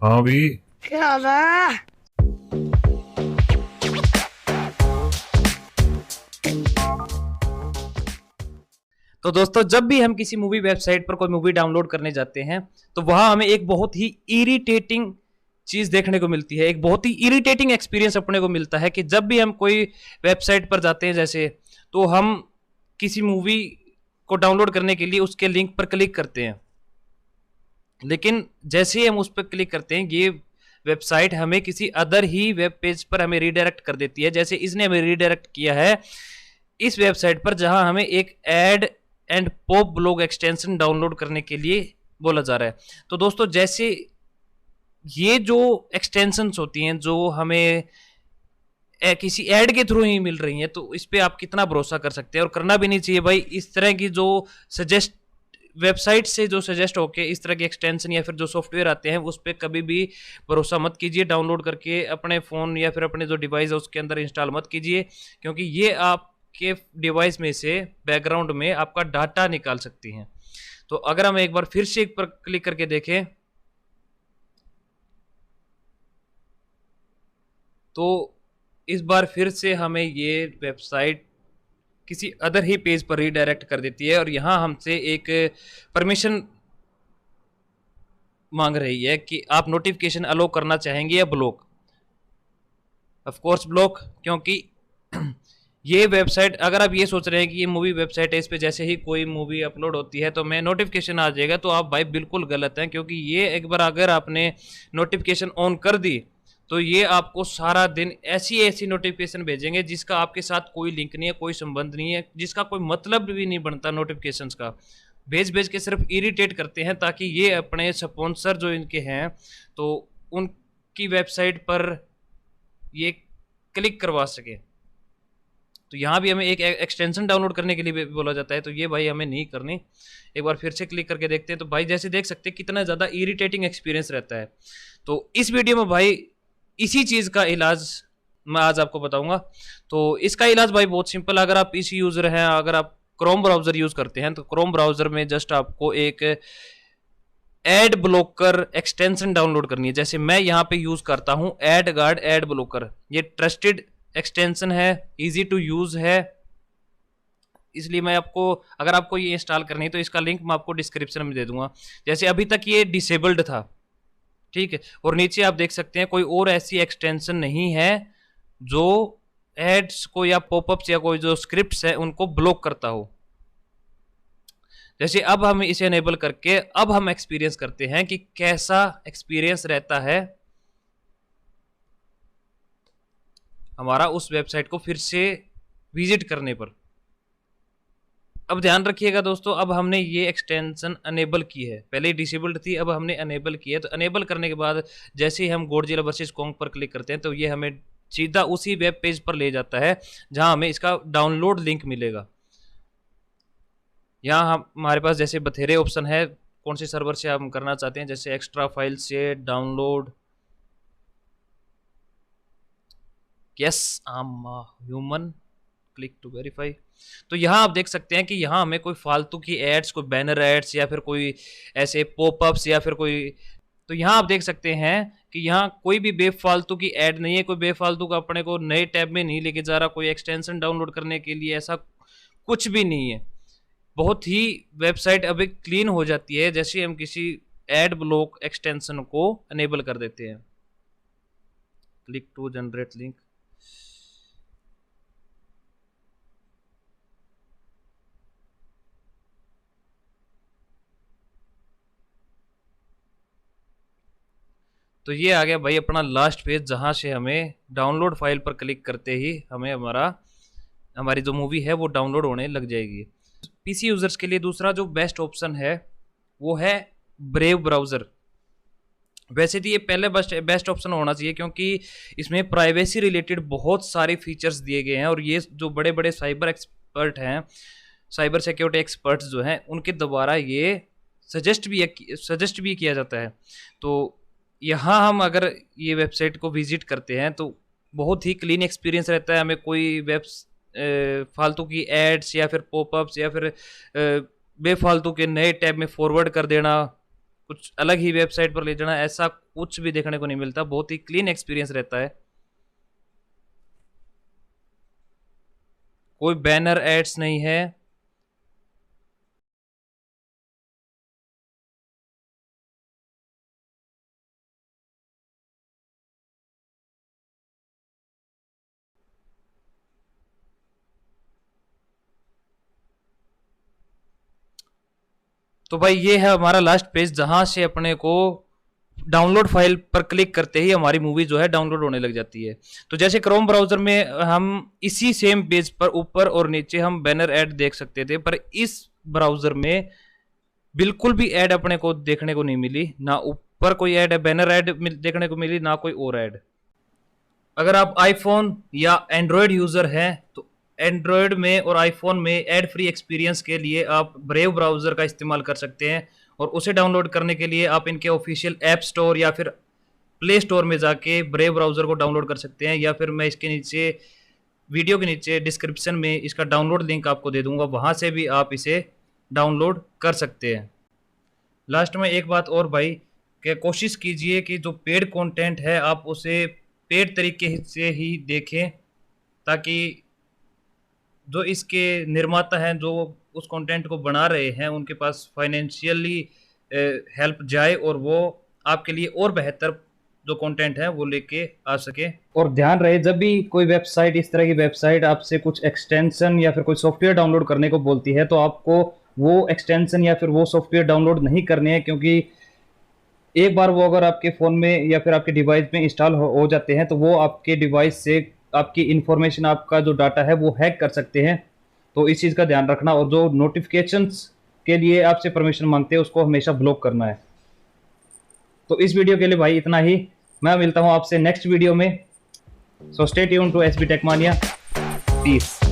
हाँ भी। क्या हाल है? तो दोस्तों, जब भी हम किसी मूवी वेबसाइट पर कोई मूवी डाउनलोड करने जाते हैं तो वहां हमें एक बहुत ही इरिटेटिंग चीज देखने को मिलती है। एक बहुत ही इरिटेटिंग एक्सपीरियंस अपने को मिलता है कि जब भी हम कोई वेबसाइट पर जाते हैं जैसे, तो हम किसी मूवी को डाउनलोड करने के लिए उसके लिंक पर क्लिक करते हैं, लेकिन जैसे ही हम उस पर क्लिक करते हैं ये वेबसाइट हमें किसी अदर ही वेब पेज पर हमें रीडायरेक्ट कर देती है। जैसे इसने हमें रीडायरेक्ट किया है इस वेबसाइट पर जहां हमें एक ad and pop block extension download करने के लिए बोला जा रहा है। तो दोस्तों, जैसे ये जो एक्सटेंशंस होती हैं जो हमें किसी ऐड के थ्रू ही मिल रही हैं, तो इस पे आप कितना भरोसा कर सकते हैं, और करना भी नहीं चाहिए भाई। इस तरह की जो सजेस्ट वेबसाइट से जो सजेस्ट होके इस तरह के एक्सटेंशन या फिर जो सॉफ्टवेयर आते हैं उस पर कभी भी भरोसा मत कीजिए। डाउनलोड करके अपने फ़ोन या फिर अपने जो डिवाइस है उसके अंदर इंस्टॉल मत कीजिए, क्योंकि ये आपके डिवाइस में से बैकग्राउंड में आपका डाटा निकाल सकती हैं। तो अगर हम एक बार फिर से एक पर क्लिक करके देखें तो इस बार फिर से हमें ये वेबसाइट किसी अदर ही पेज पर रीडायरेक्ट कर देती है, और यहाँ हमसे एक परमिशन मांग रही है कि आप नोटिफिकेशन अलो करना चाहेंगे या ब्लॉक। ऑफ कोर्स ब्लॉक, क्योंकि ये वेबसाइट, अगर आप ये सोच रहे हैं कि ये मूवी वेबसाइट है, इस पे जैसे ही कोई मूवी अपलोड होती है तो मैं नोटिफिकेशन आ जाएगा, तो आप भाई बिल्कुल गलत हैं। क्योंकि ये एक बार अगर आपने नोटिफिकेशन ऑन कर दी तो ये आपको सारा दिन ऐसी ऐसी नोटिफिकेशन भेजेंगे जिसका आपके साथ कोई लिंक नहीं है, कोई संबंध नहीं है, जिसका कोई मतलब भी नहीं बनता नोटिफिकेशंस का। भेज भेज के सिर्फ इरिटेट करते हैं ताकि ये अपने स्पॉन्सर जो इनके हैं तो उनकी वेबसाइट पर ये क्लिक करवा सके। तो यहाँ भी हमें एक एक्सटेंशन डाउनलोड करने के लिए भी बोला जाता है, तो ये भाई हमें नहीं करनी। एक बार फिर से क्लिक करके देखते हैं तो भाई जैसे देख सकते हैं कितना ज़्यादा इरिटेटिंग एक्सपीरियंस रहता है। तो इस वीडियो में भाई इसी चीज़ का इलाज मैं आज आपको बताऊंगा। तो इसका इलाज भाई बहुत सिंपल है। अगर आप पीसी यूज़र हैं, अगर आप क्रोम ब्राउज़र यूज़ करते हैं, तो क्रोम ब्राउज़र में जस्ट आपको एक एड ब्लॉकर एक्सटेंशन डाउनलोड करनी है। जैसे मैं यहाँ पे यूज़ करता हूँ एड गार्ड एड ब्लॉकर। ये ट्रस्टेड एक्सटेंशन है, इजी टू यूज़ है, इसलिए मैं आपको, अगर आपको ये इंस्टॉल करनी है तो इसका लिंक मैं आपको डिस्क्रिप्शन में दे दूंगा। जैसे अभी तक ये डिसेबल्ड था, ठीक है, और नीचे आप देख सकते हैं कोई और ऐसी एक्सटेंशन नहीं है जो एड्स को या पॉपअप्स या कोई जो स्क्रिप्ट्स है उनको ब्लॉक करता हो। जैसे अब हम इसे अनेबल करके अब हम एक्सपीरियंस करते हैं कि कैसा एक्सपीरियंस रहता है हमारा उस वेबसाइट को फिर से विजिट करने पर। अब ध्यान रखिएगा दोस्तों, अब हमने ये एक्सटेंशन अनेबल की है, पहले ही डिसेबल्ड थी, अब हमने अनेबल की है। तो अनेबल करने के बाद जैसे ही हम गॉडजिला वर्सेस कॉन्ग पर क्लिक करते हैं तो ये हमें सीधा उसी वेब पेज पर ले जाता है जहां हमें इसका डाउनलोड लिंक मिलेगा। यहाँ हमारे पास जैसे बथेरे ऑप्शन है कौन से सर्वर से हम करना चाहते हैं, जैसे एक्स्ट्रा फाइल से download, yes I am human, click to verify. तो यहाँ आप देख सकते हैं कि यहाँ हमें कोई फालतू की एड्स, कोई बैनर एड्स या फिर कोई ऐसे पॉपअप्स या फिर कोई, तो यहाँ आप देख सकते हैं कि यहाँ कोई भी बेफालतू की ऐड नहीं है, कोई बेफालतू का अपने को नए टैब में नहीं लेके जा रहा, कोई एक्सटेंशन डाउनलोड करने के लिए ऐसा कुछ भी नहीं है। बहुत ही वेबसाइट अभी क्लीन हो जाती है जैसे हम किसी एड ब्लॉक एक्सटेंशन को अनेबल कर देते हैं। Click to generate link. तो ये आ गया भाई अपना लास्ट पेज, जहाँ से हमें डाउनलोड फाइल पर क्लिक करते ही हमें हमारी जो मूवी है वो डाउनलोड होने लग जाएगी। पीसी यूजर्स के लिए दूसरा जो बेस्ट ऑप्शन है वो है ब्रेव ब्राउज़र। वैसे तो ये पहले बेस्ट ऑप्शन होना चाहिए क्योंकि इसमें प्राइवेसी रिलेटेड बहुत सारे फीचर्स दिए गए हैं, और ये जो बड़े बड़े साइबर एक्सपर्ट हैं, साइबर सिक्योरिटी एक्सपर्ट्स जो हैं, उनके द्वारा ये सजेस्ट भी किया जाता है। तो यहाँ हम अगर ये वेबसाइट को विजिट करते हैं तो बहुत ही क्लीन एक्सपीरियंस रहता है। हमें कोई फालतू की एड्स या फिर पॉपअप्स या फिर बेफालतू के नए टैब में फॉरवर्ड कर देना, कुछ अलग ही वेबसाइट पर ले जाना, ऐसा कुछ भी देखने को नहीं मिलता। बहुत ही क्लीन एक्सपीरियंस रहता है, कोई बैनर एड्स नहीं है। तो भाई ये है हमारा लास्ट पेज, जहां से अपने को डाउनलोड फाइल पर क्लिक करते ही हमारी मूवी जो है डाउनलोड होने लग जाती है। तो जैसे क्रोम ब्राउजर में हम इसी सेम पेज पर ऊपर और नीचे हम बैनर ऐड देख सकते थे, पर इस ब्राउजर में बिल्कुल भी ऐड अपने को देखने को नहीं मिली, ना ऊपर कोई ऐड है, बैनर ऐड देखने को मिली, ना कोई और ऐड। अगर आप आईफोन या एंड्रॉयड यूजर हैं तो एंड्रॉयड में और आईफोन में एड फ्री एक्सपीरियंस के लिए आप ब्रेव ब्राउज़र का इस्तेमाल कर सकते हैं, और उसे डाउनलोड करने के लिए आप इनके ऑफिशियल ऐप स्टोर या फिर प्ले स्टोर में जाके ब्रेव ब्राउज़र को डाउनलोड कर सकते हैं, या फिर मैं इसके नीचे वीडियो के नीचे डिस्क्रिप्शन में इसका डाउनलोड लिंक आपको दे दूंगा, वहाँ से भी आप इसे डाउनलोड कर सकते हैं। लास्ट में एक बात और भाई, कि कोशिश कीजिए कि जो पेड कंटेंट है आप उसे पेड तरीके से ही देखें, ताकि जो इसके निर्माता हैं जो उस कंटेंट को बना रहे हैं उनके पास फाइनेंशियली हेल्प जाए, और वो आपके लिए और बेहतर जो कंटेंट है वो लेके आ सके। और ध्यान रहे, जब भी कोई वेबसाइट, इस तरह की वेबसाइट आपसे कुछ एक्सटेंशन या फिर कोई सॉफ्टवेयर डाउनलोड करने को बोलती है, तो आपको वो एक्सटेंशन या फिर वो सॉफ्टवेयर डाउनलोड नहीं करने हैं, क्योंकि एक बार वो अगर आपके फ़ोन में या फिर आपके डिवाइस में इंस्टॉल हो जाते हैं, तो वो आपके डिवाइस से आपकी इन्फॉर्मेशन, आपका जो डाटा है वो हैक कर सकते हैं। तो इस चीज़ का ध्यान रखना, और जो नोटिफिकेशंस के लिए आपसे परमिशन मांगते हैं उसको हमेशा ब्लॉक करना है। तो इस वीडियो के लिए भाई इतना ही, मैं मिलता हूँ आपसे नेक्स्ट वीडियो में। So stay tuned to SB Tech Mania. Piece.